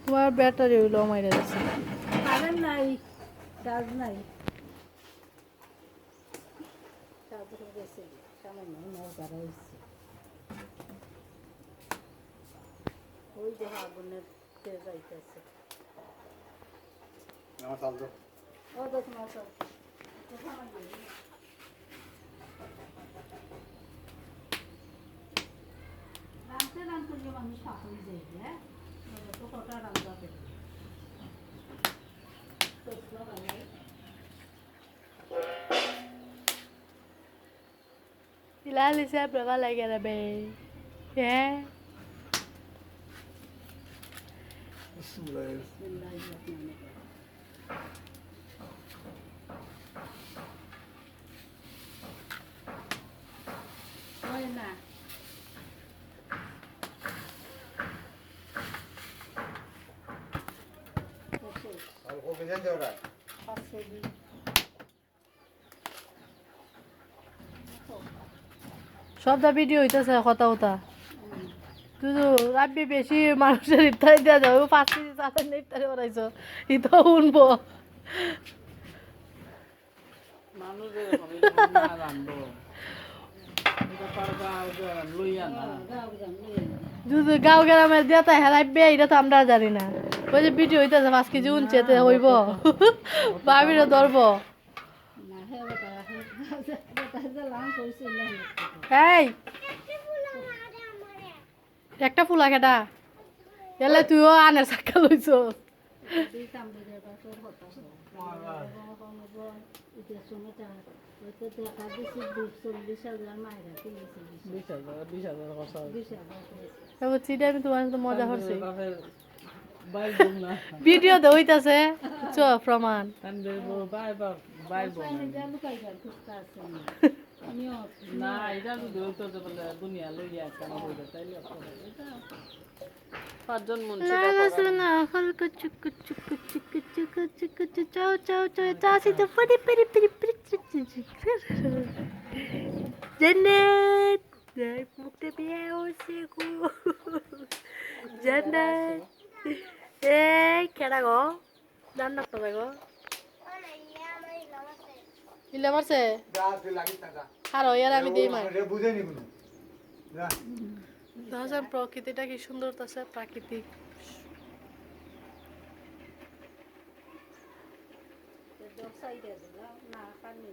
তোমার ব্যাটারি হইলো মাইরা দিছে কারেন্ট নাই চার্জ নাই চার্জ করে গেছে সামনে নয় যারা হয়েছে ওই যে আগুনের তেল যাইতেছে ও তো তোমার সব রামতে রামতে যে মানুষ পাখি যাই হ্যাঁ তো কটা রাম যাবে Hilali sempre va a get a bay. Yeah. হয় না সবটা ভিডিও হইতেছে কথা কথা শুধু রাব্বি বেশি মানুষের ইফতারি দেওয়া যাবে 5 কেজি চালের ইফতারি বানাইছো ইতো শুনবো যদি গাঁও গ্রামের দিয়া তা হেলাইবে এটা তো আমরা জানি না ওই যে ভিডিও হইতেছে 5 কেজি উনছে তে হইব ভাবিরও ধরবো না হে বেটা লাম কইছে না এই একটা ফুলা কেটা এলে তুইও আনের চাক্কা লইছ এই কাম দিয়ে তোর কথা এটা সময়টা ওইটা তো কাজে 40,000 মাইরা 20,000 খরচ হবে। 20,000 তারপর চিটা আমি তোমার সাথে মজা করছি বাইর বল না ভিডিও তো হইতাছে চ প্রমাণ কান্দে বাইর বল না এটা তো ধরতে তো বলে দুনিয়া লইয়া কেন হইলো তাইলে এটা পাঁচজন মুন্সি না হালকা চুক চুক চুক চুক চুক চুক চাও চাও চাও চাসি তো পরি পরি পরি পরি জান্নাত দেখ মুখটা বিয়ে হচ্ছে গো জান্নাত এই কেডা গো জান্নাত তো গো ইলা মারছে আর ইয়ার আমি দেই মার দেখেন প্রকৃতিটা কি সুন্দর আছে প্রাকৃতিক সাইডে দিলাম না পানি